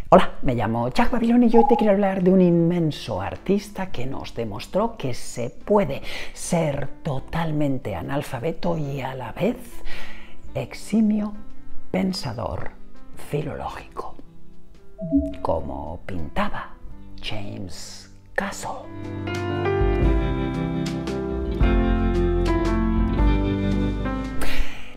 Hola, me llamo Chuck Babylon y hoy te quiero hablar de un inmenso artista que nos demostró que se puede ser totalmente analfabeto y a la vez eximio pensador filológico, como pintaba James Castle.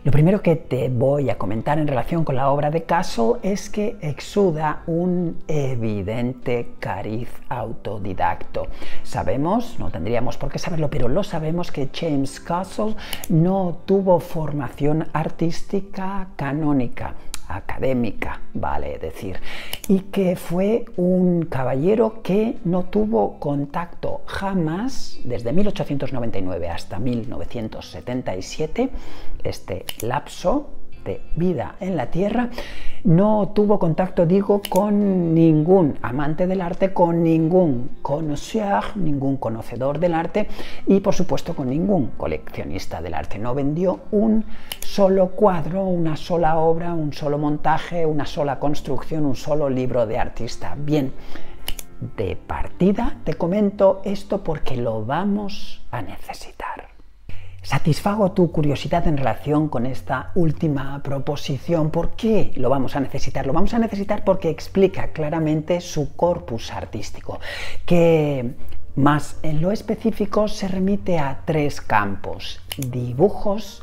Lo primero que te voy a comentar en relación con la obra de Castle es que exuda un evidente cariz autodidacto. Sabemos, no tendríamos por qué saberlo, pero lo sabemos, que James Castle no tuvo formación artística canónica, académica, vale decir, y que fue un caballero que no tuvo contacto jamás, desde 1899 hasta 1977, este lapso de vida en la Tierra, no tuvo contacto, digo, con ningún amante del arte, con ningún connoisseur, ningún conocedor del arte y, por supuesto, con ningún coleccionista del arte. No vendió un solo cuadro, una sola obra, un solo montaje, una sola construcción, un solo libro de artista. Bien, de partida te comento esto porque lo vamos a necesitar. Satisfago tu curiosidad en relación con esta última proposición. ¿Por qué lo vamos a necesitar? Lo vamos a necesitar porque explica claramente su corpus artístico, que más en lo específico se remite a tres campos: dibujos,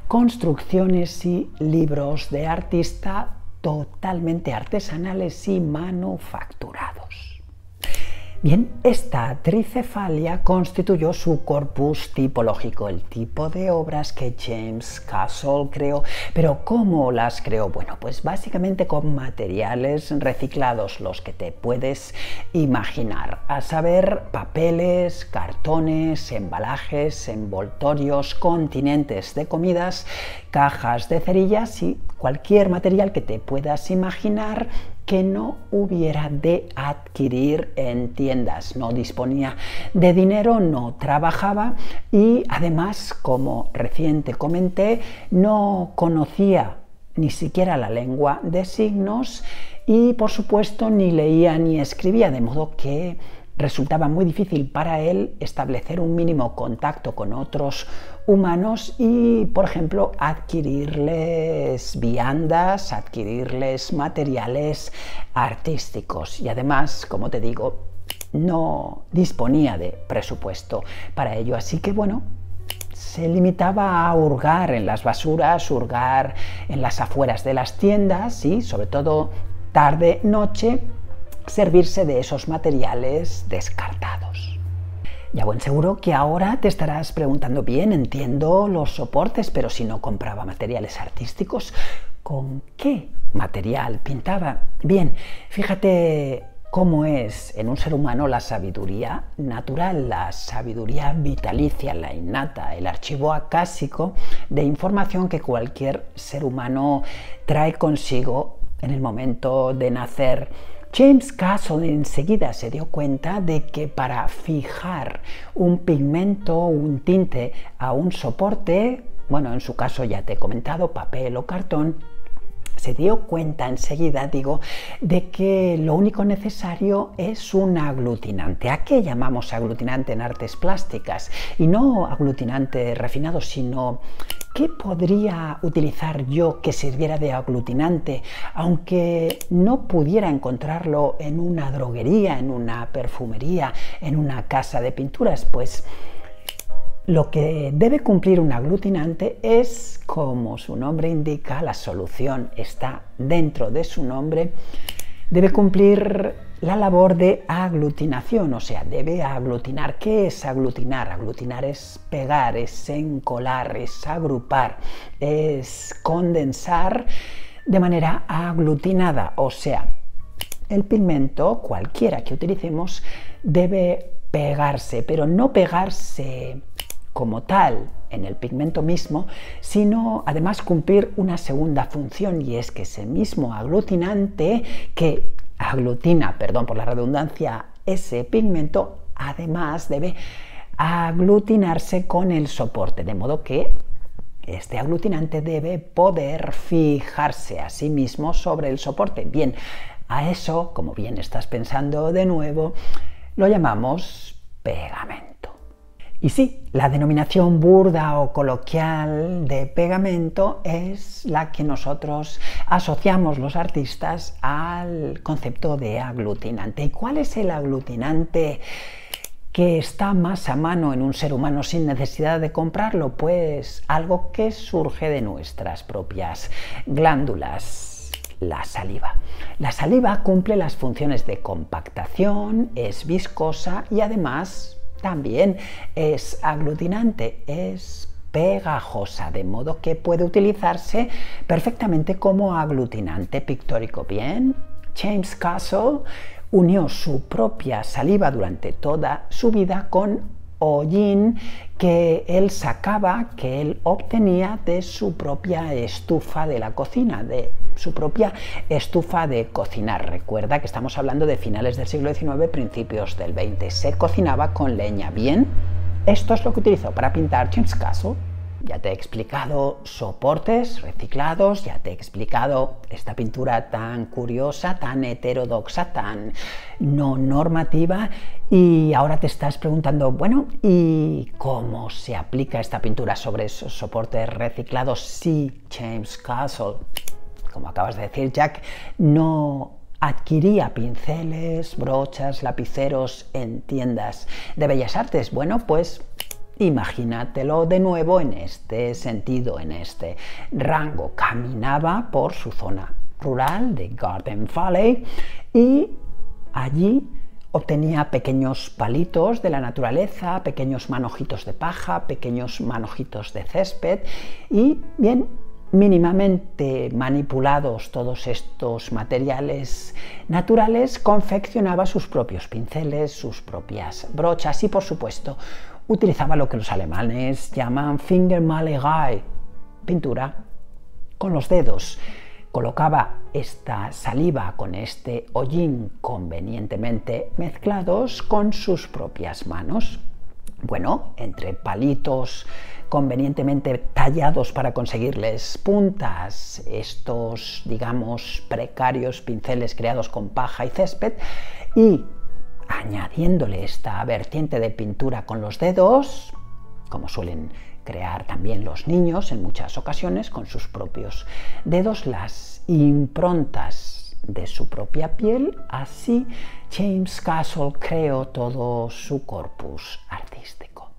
construcciones y libros de artista totalmente artesanales y manufacturados. Bien, esta tricefalia constituyó su corpus tipológico, el tipo de obras que James Castle creó. ¿Pero cómo las creó? Bueno, pues básicamente con materiales reciclados, los que te puedes imaginar, a saber, papeles, cartones, embalajes, envoltorios, continentes de comidas, cajas de cerillas y cualquier material que te puedas imaginar que no hubiera de adquirir en tiendas. No disponía de dinero, no trabajaba y además, como recién te comenté, no conocía ni siquiera la lengua de signos y, por supuesto, ni leía ni escribía, de modo que resultaba muy difícil para él establecer un mínimo contacto con otros humanos y, por ejemplo, adquirirles viandas, adquirirles materiales artísticos. Y además, como te digo, no disponía de presupuesto para ello. Así que, bueno, se limitaba a hurgar en las basuras, hurgar en las afueras de las tiendas y, sobre todo, tarde, noche, servirse de esos materiales descartados. Ya buen seguro que ahora te estarás preguntando: bien, entiendo los soportes, pero si no compraba materiales artísticos, ¿con qué material pintaba? Bien, fíjate cómo es en un ser humano la sabiduría natural, la sabiduría vitalicia, la innata, el archivo acásico de información que cualquier ser humano trae consigo en el momento de nacer. James Castle enseguida se dio cuenta de que para fijar un pigmento, un tinte a un soporte, bueno, en su caso ya te he comentado, papel o cartón, se dio cuenta enseguida, digo, de que lo único necesario es un aglutinante. ¿A qué llamamos aglutinante en artes plásticas? Y no aglutinante refinado, sino ¿qué podría utilizar yo que sirviera de aglutinante, aunque no pudiera encontrarlo en una droguería, en una perfumería, en una casa de pinturas? Pues lo que debe cumplir un aglutinante es, como su nombre indica, la solución está dentro de su nombre, debe cumplir la labor de aglutinación, o sea, debe aglutinar. ¿Qué es aglutinar? Aglutinar es pegar, es encolar, es agrupar, es condensar de manera aglutinada, o sea, el pigmento, cualquiera que utilicemos, debe pegarse, pero no pegarse como tal en el pigmento mismo, sino además cumplir una segunda función, y es que ese mismo aglutinante que aglutina, perdón por la redundancia, ese pigmento, además debe aglutinarse con el soporte, de modo que este aglutinante debe poder fijarse a sí mismo sobre el soporte. Bien, A eso, como bien estás pensando de nuevo, lo llamamos pegamento. Y sí, la denominación burda o coloquial de pegamento es la que nosotros asociamos los artistas al concepto de aglutinante. ¿Y cuál es el aglutinante que está más a mano en un ser humano sin necesidad de comprarlo? Pues algo que surge de nuestras propias glándulas, la saliva. La saliva cumple las funciones de compactación, es viscosa y además también es aglutinante, es pegajosa, de modo que puede utilizarse perfectamente como aglutinante pictórico. Bien, James Castle unió su propia saliva durante toda su vida con hollín que él sacaba, que él obtenía de su propia estufa de la cocina, de su propia estufa de cocinar. Recuerda que estamos hablando de finales del siglo XIX, principios del XX. Se cocinaba con leña. Bien, esto es lo que utilizó para pintar James Castle. Ya te he explicado soportes reciclados, ya te he explicado esta pintura tan curiosa, tan heterodoxa, tan no normativa, y ahora te estás preguntando, bueno, ¿y cómo se aplica esta pintura sobre esos soportes reciclados si James Castle, como acabas de decir, Jack, no adquiría pinceles, brochas, lapiceros en tiendas de bellas artes? Bueno, pues imagínatelo de nuevo en este sentido, en este rango. Caminaba por su zona rural de Garden Valley y allí obtenía pequeños palitos de la naturaleza, pequeños manojitos de paja, pequeños manojitos de césped y, bien, mínimamente manipulados todos estos materiales naturales, confeccionaba sus propios pinceles, sus propias brochas y, por supuesto, utilizaba lo que los alemanes llaman Fingermalerei, pintura con los dedos. Colocaba esta saliva con este hollín convenientemente mezclados con sus propias manos. Bueno, entre palitos convenientemente tallados para conseguirles puntas, estos, digamos, precarios pinceles creados con paja y césped, y añadiéndole esta vertiente de pintura con los dedos, como suelen crear también los niños en muchas ocasiones, con sus propios dedos, las improntas de su propia piel, así James Castle creó todo su corpus artístico.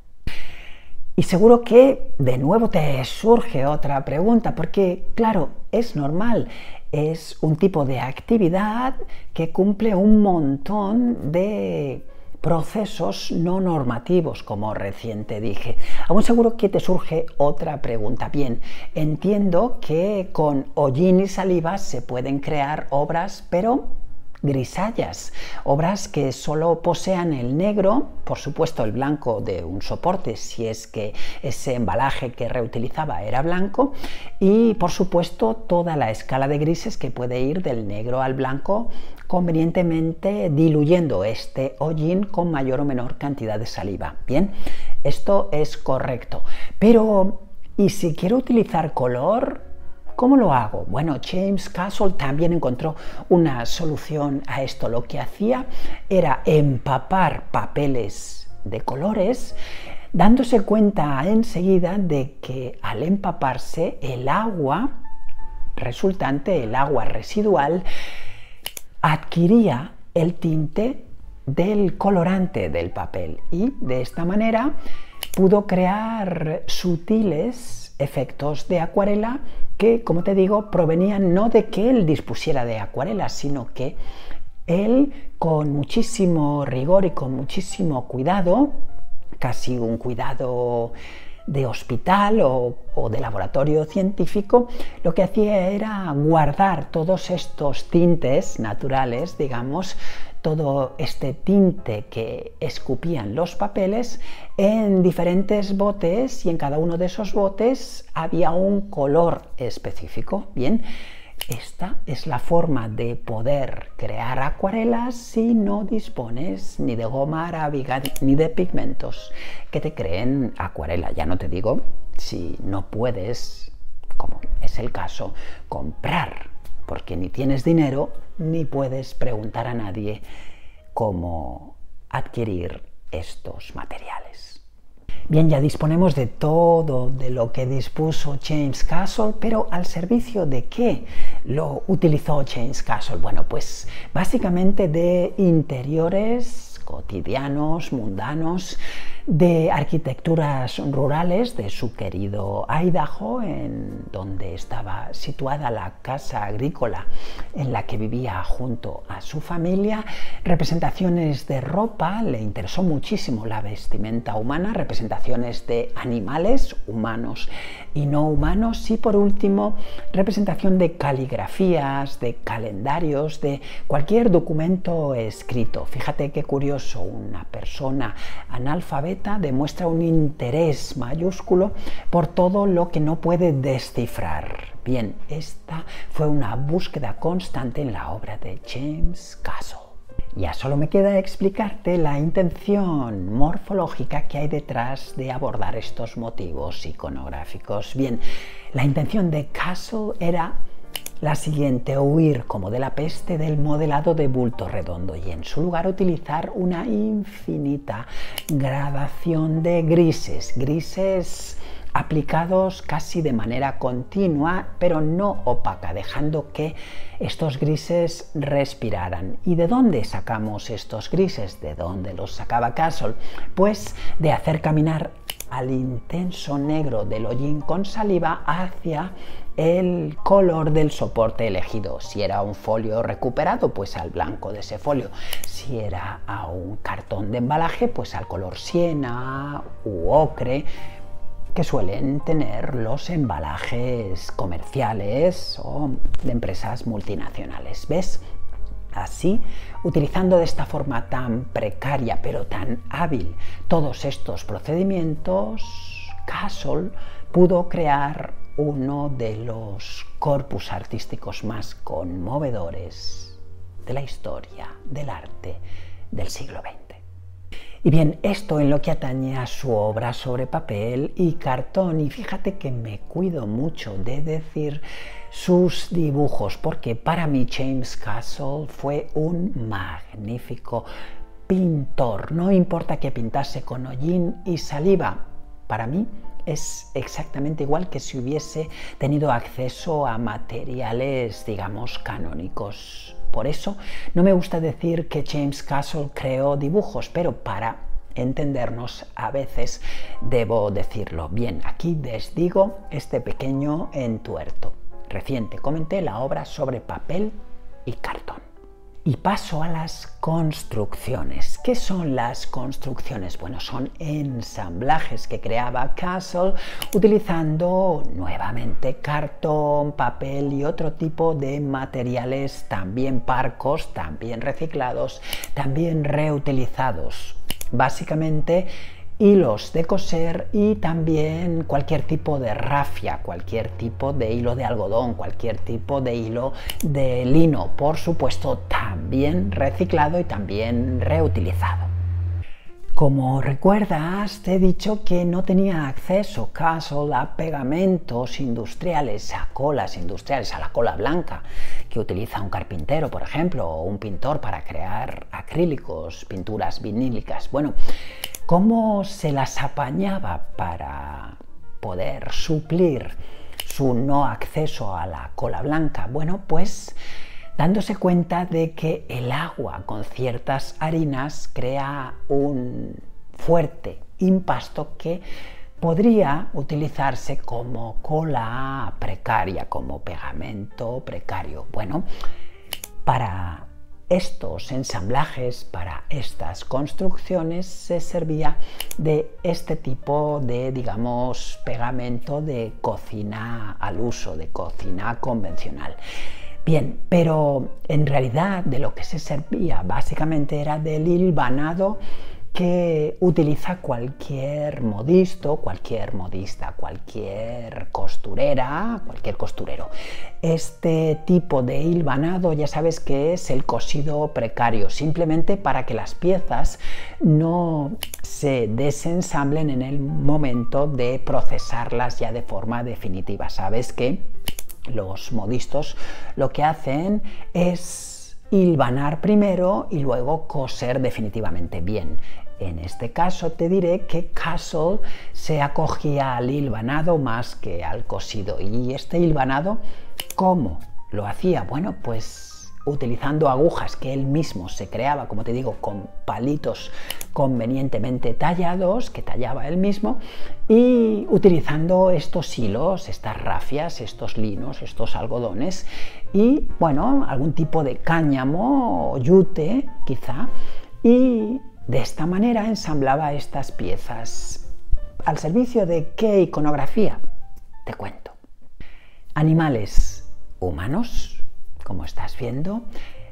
Y seguro que de nuevo te surge otra pregunta, porque claro, es normal, es un tipo de actividad que cumple un montón de procesos no normativos, como recién te dije. Aún seguro que te surge otra pregunta. Bien, entiendo que con hollín y saliva se pueden crear obras, pero grisallas, obras que solo posean el negro, por supuesto el blanco de un soporte si es que ese embalaje que reutilizaba era blanco, y por supuesto toda la escala de grises que puede ir del negro al blanco, convenientemente diluyendo este hollín con mayor o menor cantidad de saliva. Bien, esto es correcto, pero ¿y si quiero utilizar color? ¿Cómo lo hago? Bueno, James Castle también encontró una solución a esto. Lo que hacía era empapar papeles de colores, dándose cuenta enseguida de que al empaparse el agua resultante, el agua residual, adquiría el tinte del colorante del papel y de esta manera pudo crear sutiles efectos de acuarela que, como te digo, provenían no de que él dispusiera de acuarela, sino que él, con muchísimo rigor y con muchísimo cuidado, casi un cuidado de hospital o de laboratorio científico, lo que hacía era guardar todos estos tintes naturales, digamos, todo este tinte que escupían los papeles en diferentes botes, y en cada uno de esos botes había un color específico. Bien, esta es la forma de poder crear acuarelas si no dispones ni de goma arábiga ni de pigmentos que te creen acuarela. Ya no te digo si no puedes, como es el caso, comprar porque ni tienes dinero ni puedes preguntar a nadie cómo adquirir estos materiales. Bien, ya disponemos de todo de lo que dispuso James Castle, pero ¿al servicio de qué lo utilizó James Castle? Bueno, pues básicamente de interiores cotidianos, mundanos, de arquitecturas rurales de su querido Idaho, en donde estaba situada la casa agrícola en la que vivía junto a su familia, representaciones de ropa, le interesó muchísimo la vestimenta humana, representaciones de animales, humanos y no humanos, y por último, representación de caligrafías, de calendarios, de cualquier documento escrito. Fíjate qué curioso, una persona analfabeta demuestra un interés mayúsculo por todo lo que no puede descifrar. Bien, esta fue una búsqueda constante en la obra de James Castle. Ya solo me queda explicarte la intención morfológica que hay detrás de abordar estos motivos iconográficos. Bien, la intención de Castle era la siguiente: huir como de la peste del modelado de bulto redondo y en su lugar utilizar una infinita gradación de grises aplicados casi de manera continua, pero no opaca, dejando que estos grises respiraran. ¿Y de dónde sacamos estos grises? ¿De dónde los sacaba Castle? Pues de hacer caminar al intenso negro del hollín con saliva hacia el color del soporte elegido. Si era un folio recuperado, pues al blanco de ese folio. Si era a un cartón de embalaje, pues al color siena u ocre que suelen tener los embalajes comerciales o de empresas multinacionales. ¿Ves? Así, utilizando de esta forma tan precaria pero tan hábil todos estos procedimientos, Castle pudo crear uno de los corpus artísticos más conmovedores de la historia del arte del siglo XX. Y bien, esto en lo que atañe a su obra sobre papel y cartón, y fíjate que me cuido mucho de decir sus dibujos, porque para mí James Castle fue un magnífico pintor. No importa que pintase con hollín y saliva, para mí es exactamente igual que si hubiese tenido acceso a materiales, digamos, canónicos. Por eso no me gusta decir que James Castle creó dibujos, pero para entendernos a veces debo decirlo. Bien, aquí desdigo este pequeño entuerto. Reciente comenté la obra sobre papel y cartón. Y paso a las construcciones. ¿Qué son las construcciones? Bueno, son ensamblajes que creaba Castle utilizando nuevamente cartón, papel y otro tipo de materiales también parcos, también reciclados, también reutilizados. Básicamente hilos de coser y también cualquier tipo de rafia, cualquier tipo de hilo de algodón, cualquier tipo de hilo de lino, por supuesto, también reciclado y también reutilizado. Como recuerdas, te he dicho que no tenía acceso Castle a pegamentos industriales, a colas industriales, a la cola blanca que utiliza un carpintero, por ejemplo, o un pintor para crear acrílicos, pinturas vinílicas. Bueno, ¿cómo se las apañaba para poder suplir su no acceso a la cola blanca? Bueno, pues dándose cuenta de que el agua con ciertas harinas crea un fuerte impasto que podría utilizarse como cola precaria, como pegamento precario. Bueno, para estos ensamblajes, para estas construcciones, se servía de este tipo de, digamos, pegamento de cocina al uso, de cocina convencional. Bien, pero en realidad de lo que se servía básicamente era del hilvanado que utiliza cualquier modisto, cualquier modista, cualquier costurera, cualquier costurero. Este tipo de hilvanado ya sabes que es el cosido precario, simplemente para que las piezas no se desensamblen en el momento de procesarlas ya de forma definitiva. Sabes que los modistos lo que hacen es hilvanar primero y luego coser definitivamente bien. En este caso te diré que Castle se acogía al hilvanado más que al cosido. ¿Y este hilvanado cómo lo hacía? Bueno, pues utilizando agujas que él mismo se creaba, como te digo, con palitos convenientemente tallados, que tallaba él mismo, y utilizando estos hilos, estas rafias, estos linos, estos algodones, y bueno, algún tipo de cáñamo o yute, quizá, y de esta manera ensamblaba estas piezas. ¿Al servicio de qué iconografía? Te cuento. Animales humanos, como estás viendo,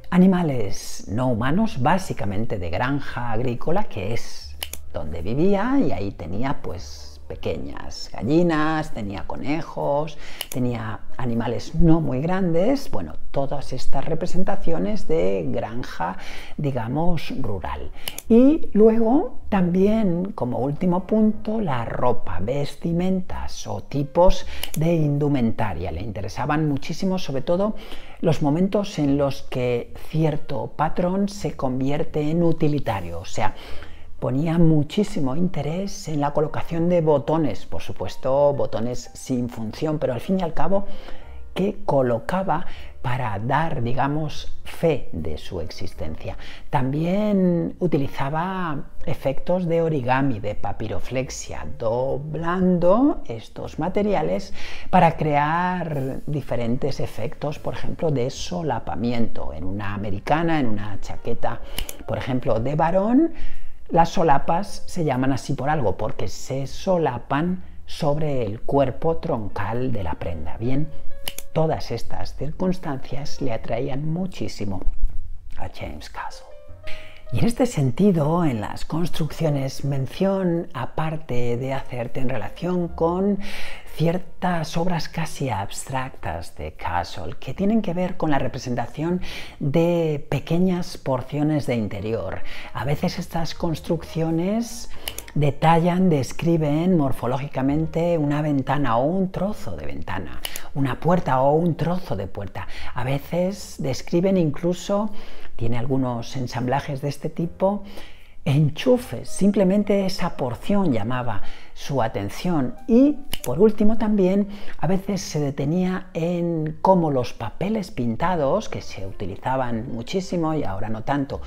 animales no humanos, básicamente de granja agrícola, que es donde vivía, y ahí tenía pues pequeñas gallinas, tenía conejos, tenía animales no muy grandes, bueno, todas estas representaciones de granja, digamos, rural. Y luego también, como último punto, la ropa, vestimentas o tipos de indumentaria. Le interesaban muchísimo, sobre todo, los momentos en los que cierto patrón se convierte en utilitario, o sea, ponía muchísimo interés en la colocación de botones, por supuesto botones sin función, pero al fin y al cabo que colocaba para dar, digamos, fe de su existencia. También utilizaba efectos de origami, de papiroflexia, doblando estos materiales para crear diferentes efectos, por ejemplo, de solapamiento. En una americana, en una chaqueta, por ejemplo, de varón, las solapas se llaman así por algo, porque se solapan sobre el cuerpo troncal de la prenda. Bien, todas estas circunstancias le atraían muchísimo a James Castle. Y en este sentido, en las construcciones, mención aparte de hacerte en relación con ciertas obras casi abstractas de Castle que tienen que ver con la representación de pequeñas porciones de interior. A veces estas construcciones detallan, describen morfológicamente una ventana o un trozo de ventana, una puerta o un trozo de puerta. A veces describen incluso, tiene algunos ensamblajes de este tipo, enchufes, simplemente esa porción llamaba su atención. Y por último también a veces se detenía en cómo los papeles pintados, que se utilizaban muchísimo y ahora no tanto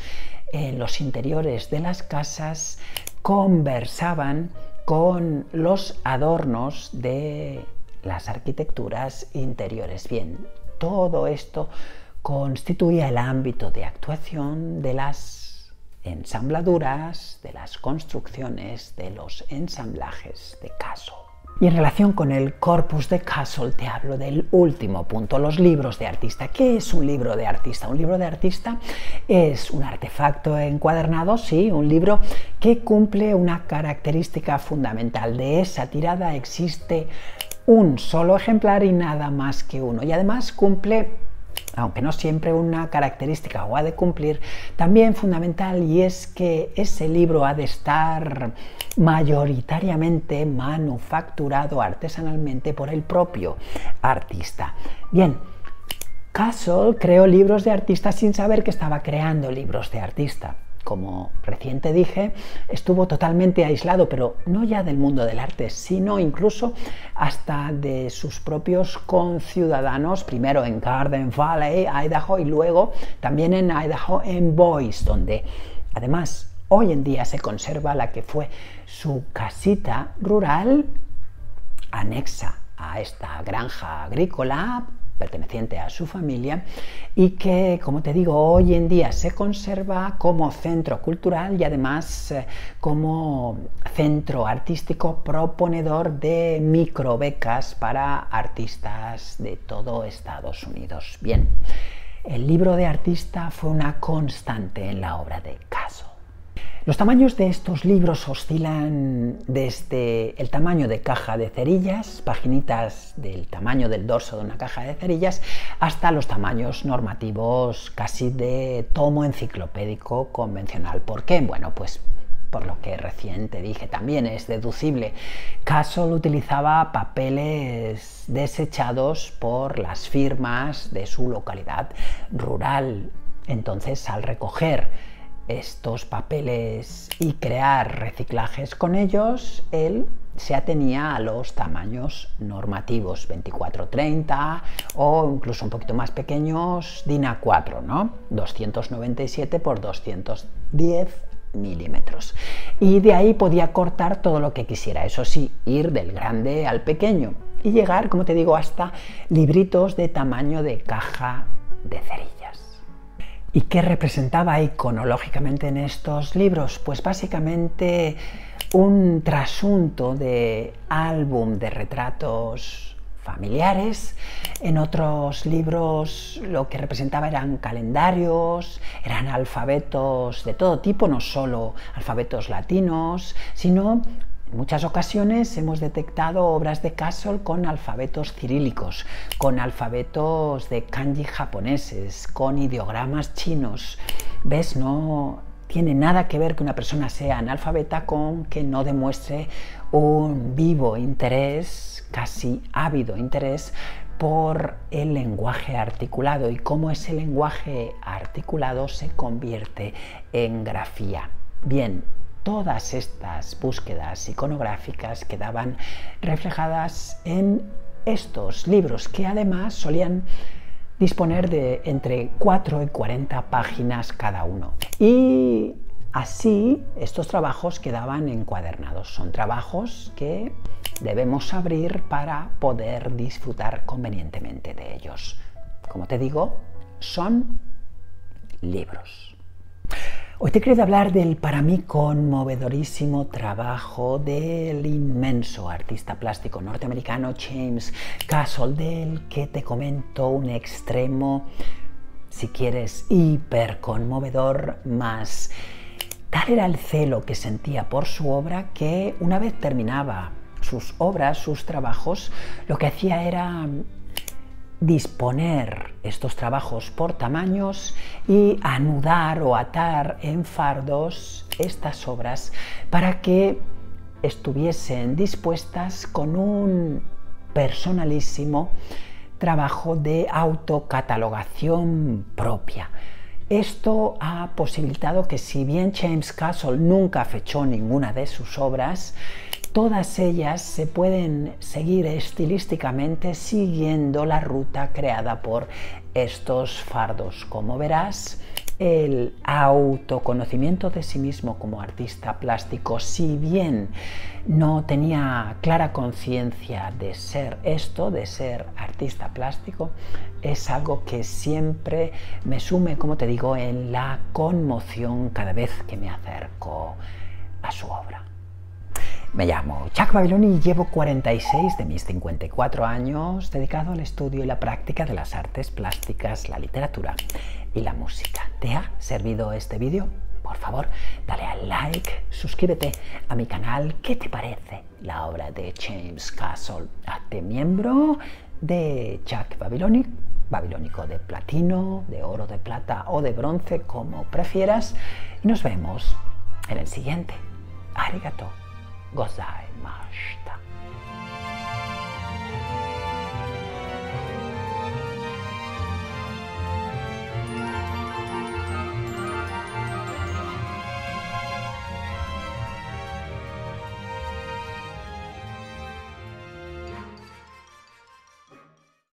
en los interiores de las casas, conversaban con los adornos de las arquitecturas interiores. Bien, todo esto constituía el ámbito de actuación de las ensambladuras, de las construcciones, de los ensamblajes de Castle. Y en relación con el corpus de Castle te hablo del último punto, los libros de artista. ¿Qué es un libro de artista? Un libro de artista es un artefacto encuadernado, sí, un libro que cumple una característica fundamental. De esa tirada existe un solo ejemplar y nada más que uno. Y además cumple, aunque no siempre una característica o ha de cumplir, también fundamental, y es que ese libro ha de estar mayoritariamente manufacturado artesanalmente por el propio artista. Bien, Castle creó libros de artista sin saber que estaba creando libros de artista. Como recién te dije, estuvo totalmente aislado, pero no ya del mundo del arte, sino incluso hasta de sus propios conciudadanos, primero en Garden Valley, Idaho, y luego también en Idaho, en Boise, donde además hoy en día se conserva la que fue su casita rural anexa a esta granja agrícola perteneciente a su familia, y que, como te digo, hoy en día se conserva como centro cultural y además como centro artístico proponedor de microbecas para artistas de todo Estados Unidos. Bien, el libro de artista fue una constante en la obra de Castle. Los tamaños de estos libros oscilan desde el tamaño de caja de cerillas, paginitas del tamaño del dorso de una caja de cerillas, hasta los tamaños normativos casi de tomo enciclopédico convencional. ¿Por qué? Bueno, pues por lo que recién te dije, también es deducible. Castle utilizaba papeles desechados por las firmas de su localidad rural. Entonces, al recoger estos papeles y crear reciclajes con ellos, él se atenía a los tamaños normativos, 24-30 o incluso un poquito más pequeños, DIN A4, ¿no? 297 por 210 milímetros. Y de ahí podía cortar todo lo que quisiera, eso sí, ir del grande al pequeño y llegar, como te digo, hasta libritos de tamaño de caja de cerillas. ¿Y qué representaba iconológicamente en estos libros? Pues básicamente un trasunto de álbum de retratos familiares. En otros libros lo que representaba eran calendarios, eran alfabetos de todo tipo, no solo alfabetos latinos, sino en muchas ocasiones hemos detectado obras de Castle con alfabetos cirílicos, con alfabetos de kanji japoneses, con ideogramas chinos. ¿Ves? No tiene nada que ver que una persona sea analfabeta con que no demuestre un vivo interés, casi ávido interés, por el lenguaje articulado y cómo ese lenguaje articulado se convierte en grafía. Bien, todas estas búsquedas iconográficas quedaban reflejadas en estos libros, que además solían disponer de entre 4 y 40 páginas cada uno. Y así estos trabajos quedaban encuadernados. Son trabajos que debemos abrir para poder disfrutar convenientemente de ellos. Como te digo, son libros. Hoy te he querido hablar del para mí conmovedorísimo trabajo del inmenso artista plástico norteamericano James Castle, del que te comento un extremo, si quieres, hiper conmovedor, más tal era el celo que sentía por su obra que una vez terminaba sus obras, sus trabajos, lo que hacía era disponer estos trabajos por tamaños y anudar o atar en fardos estas obras para que estuviesen dispuestas con un personalísimo trabajo de autocatalogación propia. Esto ha posibilitado que, si bien James Castle nunca fechó ninguna de sus obras, todas ellas se pueden seguir estilísticamente siguiendo la ruta creada por estos fardos. Como verás, el autoconocimiento de sí mismo como artista plástico, si bien no tenía clara conciencia de ser esto, de ser artista plástico, es algo que siempre me sume, como te digo, en la conmoción cada vez que me acerco a su obra. Me llamo Chuck Babiloni y llevo 46 de mis 54 años dedicado al estudio y la práctica de las artes plásticas, la literatura y la música. ¿Te ha servido este vídeo? Por favor, dale al like, suscríbete a mi canal. ¿Qué te parece la obra de James Castle? Hazte miembro de Chuck Babiloni, babilónico de platino, de oro, de plata o de bronce, como prefieras. Y nos vemos en el siguiente. Arigato gozaimashita.